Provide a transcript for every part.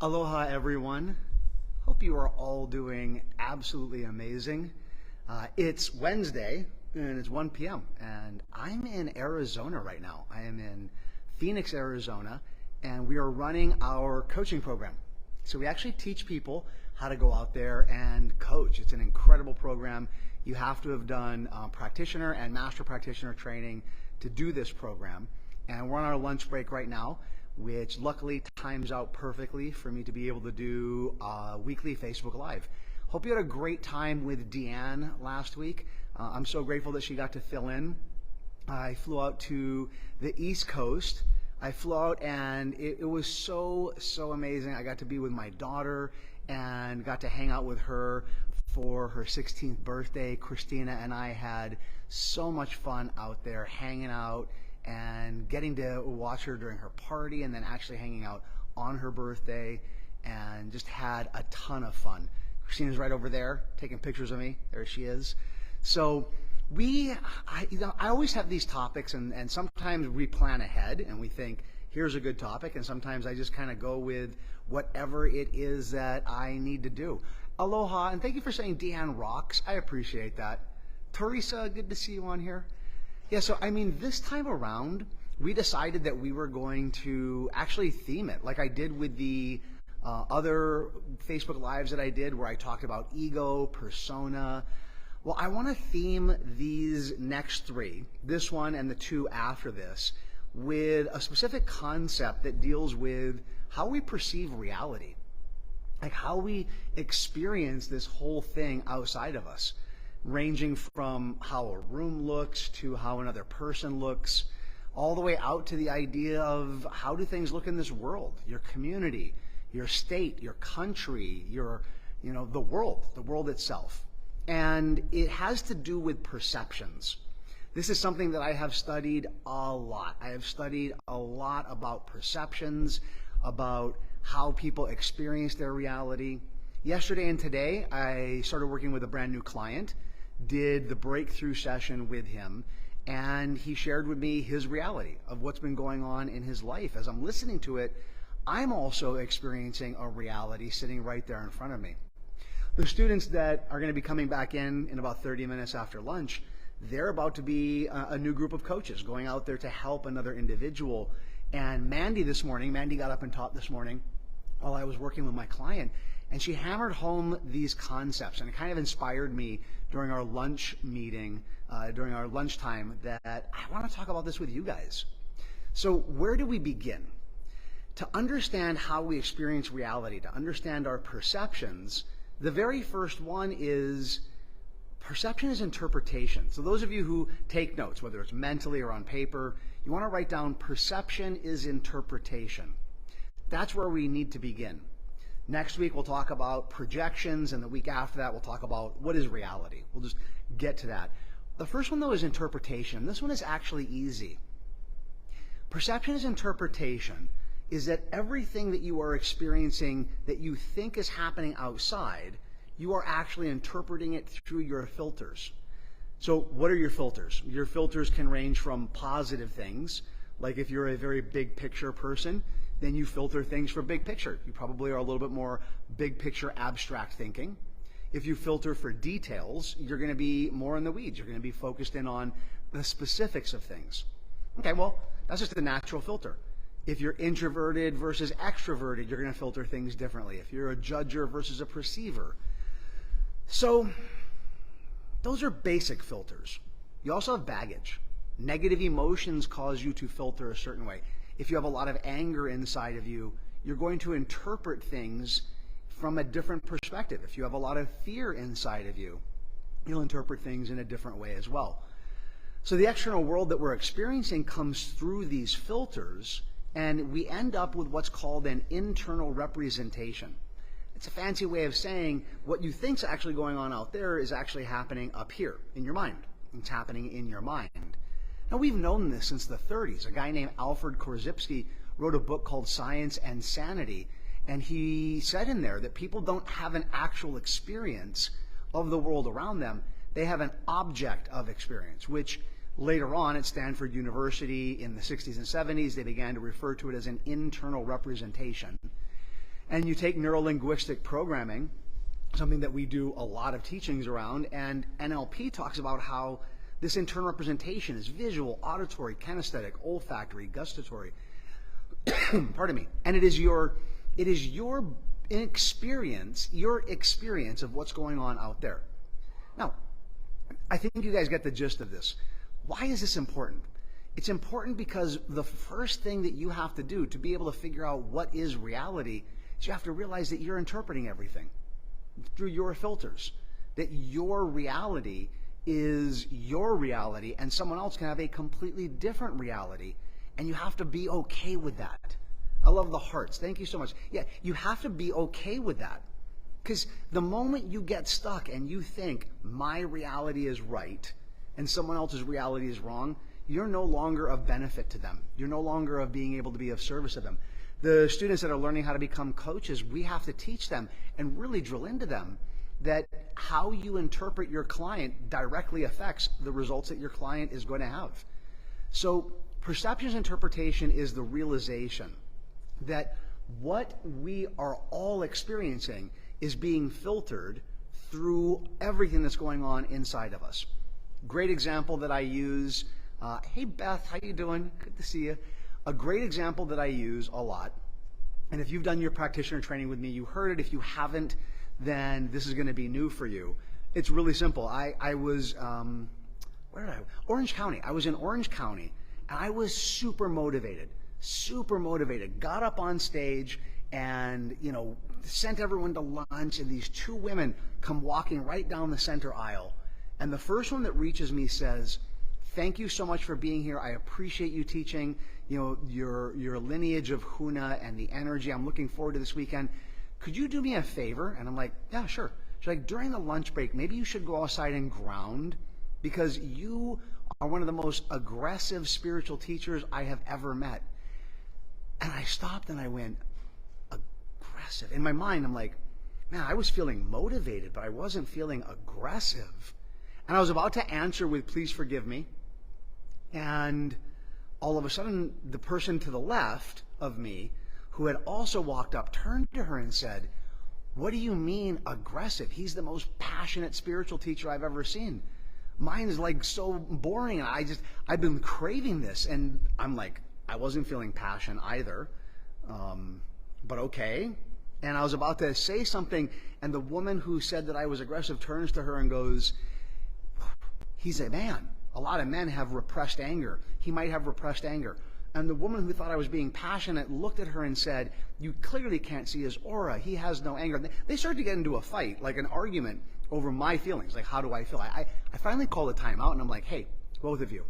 Aloha everyone. Hope you are all doing absolutely amazing. It's Wednesday and it's 1 p.m. and I'm in Arizona right now. I am in Phoenix, Arizona, and we are running our coaching program. So we actually teach people how to go out there and coach. It's an incredible program. You have to have done practitioner and master practitioner training to do this program. And we're on our lunch break right now, which luckily times out perfectly for me to be able to do a weekly Facebook Live. Hope you had a great time with Deanne last week. I'm so grateful that she got to fill in. I flew out to the East Coast. I flew out and it was so amazing. I got to be with my daughter and got to hang out with her for her 16th birthday. Christina and I had so much fun out there hanging out and getting to watch her during her party and then actually hanging out on her birthday, and just had a ton of fun. Christina's right over there taking pictures of me. There she is. So I always have these topics, and sometimes we plan ahead and we think, here's a good topic, and sometimes I just kind of go with whatever it is that I need to do. Aloha, and thank you for saying Deanne rocks. I appreciate that. Teresa, good to see you on here. Yeah, so I mean, this time around, we decided that we were going to actually theme it like I did with the other Facebook Lives that I did where I talked about ego, persona. Well, I want to theme these next three, this one and the two after this, with a specific concept that deals with how we perceive reality, like how we experience this whole thing outside of us, ranging from how a room looks to how another person looks, all the way out to the idea of how do things look in this world, your community, your state, your country, the world itself. And it has to do with perceptions. This is something that I have studied a lot. I have studied a lot about perceptions, about how people experience their reality. Yesterday and today, I started working with a brand new client, did the breakthrough session with him, and he shared with me his reality of what's been going on in his life. As I'm listening to it, I'm also experiencing a reality sitting right there in front of me. The students that are going to be coming back in about 30 minutes after lunch, they're about to be a new group of coaches going out there to help another individual. And Mandy got up and taught this morning while I was working with my client, and she hammered home these concepts, and it kind of inspired me during our lunch meeting, during our lunchtime, that I want to talk about this with you guys. So where do we begin? To understand how we experience reality, to understand our perceptions, the very first one is perception is interpretation. So those of you who take notes, whether it's mentally or on paper, you want to write down perception is interpretation. That's where we need to begin. Next week, we'll talk about projections, and the week after that, we'll talk about what is reality. We'll just get to that. The first one, though, is interpretation. This one is actually easy. Perception is interpretation is that everything that you are experiencing that you think is happening outside, you are actually interpreting it through your filters. So what are your filters? Your filters can range from positive things, like if you're a very big picture person, then you filter things for big picture. You probably are a little bit more big picture abstract thinking. If you filter for details, you're going to be more in the weeds. You're going to be focused in on the specifics of things. Okay, well, that's just a natural filter. If you're introverted versus extroverted, you're going to filter things differently. If you're a judger versus a perceiver. So those are basic filters. You also have baggage. Negative emotions cause you to filter a certain way. If you have a lot of anger inside of you, you're going to interpret things from a different perspective. If you have a lot of fear inside of you, you'll interpret things in a different way as well. So the external world that we're experiencing comes through these filters, and we end up with what's called an internal representation. It's a fancy way of saying what you think's actually going on out there is actually happening up here in your mind. It's happening in your mind. Now, we've known this since the 30s. A guy named Alfred Korzybski wrote a book called Science and Sanity, and he said in there that people don't have an actual experience of the world around them. They have an object of experience, which later on at Stanford University in the 60s and 70s, they began to refer to it as an internal representation. And you take neuro-linguistic programming, something that we do a lot of teachings around, and NLP talks about how this internal representation is visual, auditory, kinesthetic, olfactory, gustatory. Pardon me. And it is your experience of what's going on out there. Now, I think you guys get the gist of this. Why is this important? It's important because the first thing that you have to do to be able to figure out what is reality is you have to realize that you're interpreting everything through your filters, that your reality is your reality and someone else can have a completely different reality, and you have to be okay with that. I love the hearts. Thank you so much. Yeah, you have to be okay with that, because the moment you get stuck and you think my reality is right and someone else's reality is wrong, you're no longer of benefit to them. You're no longer of being able to be of service to them. The students that are learning how to become coaches, we have to teach them and really drill into them that how you interpret your client directly affects the results that your client is going to have. So perceptions interpretation is the realization that what we are all experiencing is being filtered through everything that's going on inside of us. Great example that I use. Hey Beth, how you doing? Good to see you. A great example that I use a lot, and if you've done your practitioner training with me, you heard it. If you haven't, then this is going to be new for you. It's really simple. I was, Orange County. I was in Orange County, and I was super motivated. Got up on stage and, sent everyone to lunch, and these two women come walking right down the center aisle. And the first one that reaches me says, "Thank you so much for being here. I appreciate you teaching, your lineage of Huna and the energy. I'm looking forward to this weekend. Could you do me a favor?" And I'm like, "Yeah, sure." She's like, "During the lunch break, maybe you should go outside and ground, because you are one of the most aggressive spiritual teachers I have ever met." And I stopped and I went, aggressive? In my mind, I'm like, man, I was feeling motivated, but I wasn't feeling aggressive. And I was about to answer with, "Please forgive me." And all of a sudden, the person to the left of me, who had also walked up, turned to her and said, "What do you mean aggressive? He's the most passionate spiritual teacher I've ever seen. Mine is like so boring. I've been craving this." And I'm like, I wasn't feeling passion either, but okay. And I was about to say something, and the woman who said that I was aggressive turns to her and goes, "He's a man. A lot of men have repressed anger. He might have repressed anger." And the woman who thought I was being passionate looked at her and said, "You clearly can't see his aura. He has no anger." They started to get into a fight, like an argument over my feelings, like how do I feel. I finally called a timeout, and I'm like, "Hey, both of you."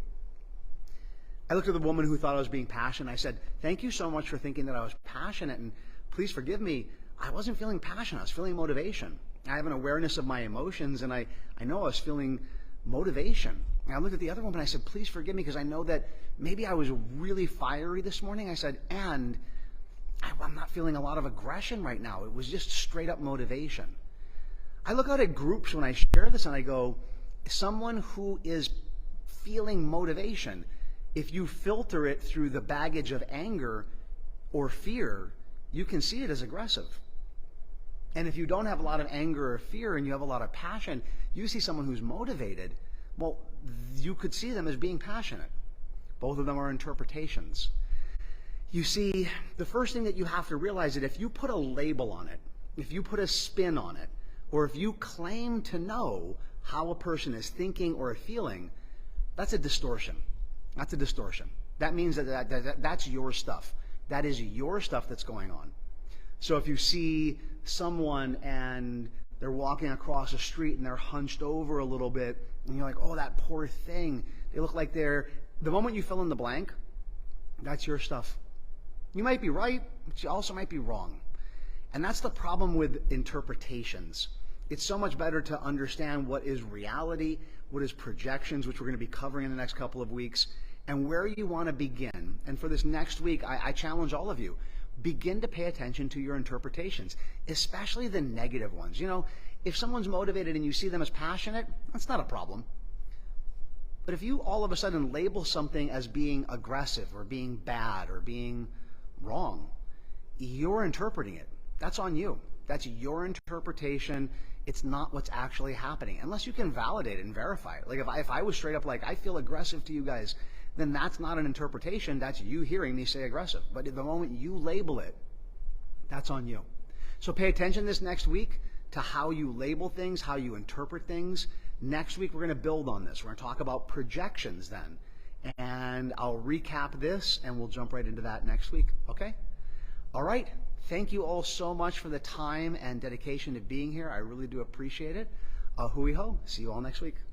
I looked at the woman who thought I was being passionate. I said, "Thank you so much for thinking that I was passionate, and please forgive me. I wasn't feeling passion. I was feeling motivation. I have an awareness of my emotions, and I know I was feeling motivation." And I looked at the other woman and I said, "Please forgive me, because I know that maybe I was really fiery this morning." I said, "And I'm not feeling a lot of aggression right now. It was just straight up motivation." I look out at groups when I share this and I go, someone who is feeling motivation, if you filter it through the baggage of anger or fear, you can see it as aggressive. And if you don't have a lot of anger or fear and you have a lot of passion, you see someone who's motivated, well, you could see them as being passionate. Both of them are interpretations. You see, the first thing that you have to realize is that if you put a label on it, if you put a spin on it, or if you claim to know how a person is thinking or feeling, that's a distortion. That's a distortion. That means that's your stuff. That is your stuff that's going on. So if you see someone and they're walking across the street and they're hunched over a little bit, and you're like, "Oh, that poor thing. They look like they're..." The moment you fill in the blank, that's your stuff. You might be right, but you also might be wrong. And that's the problem with interpretations. It's so much better to understand what is reality, what is projections, which we're going to be covering in the next couple of weeks, and where you want to begin. And for this next week, I challenge all of you, begin to pay attention to your interpretations, especially the negative ones. If someone's motivated and you see them as passionate, that's not a problem. But if you all of a sudden label something as being aggressive or being bad or being wrong, you're interpreting it. That's on you. That's your interpretation. It's not what's actually happening, unless you can validate it and verify it. Like if I was straight up like, I feel aggressive to you guys, then that's not an interpretation. That's you hearing me say aggressive. But at the moment you label it, that's on you. So pay attention this next week to how you label things, how you interpret things. Next week, we're going to build on this. We're going to talk about projections then. And I'll recap this, and we'll jump right into that next week. Okay? All right. Thank you all so much for the time and dedication to being here. I really do appreciate it. Hui ho. See you all next week.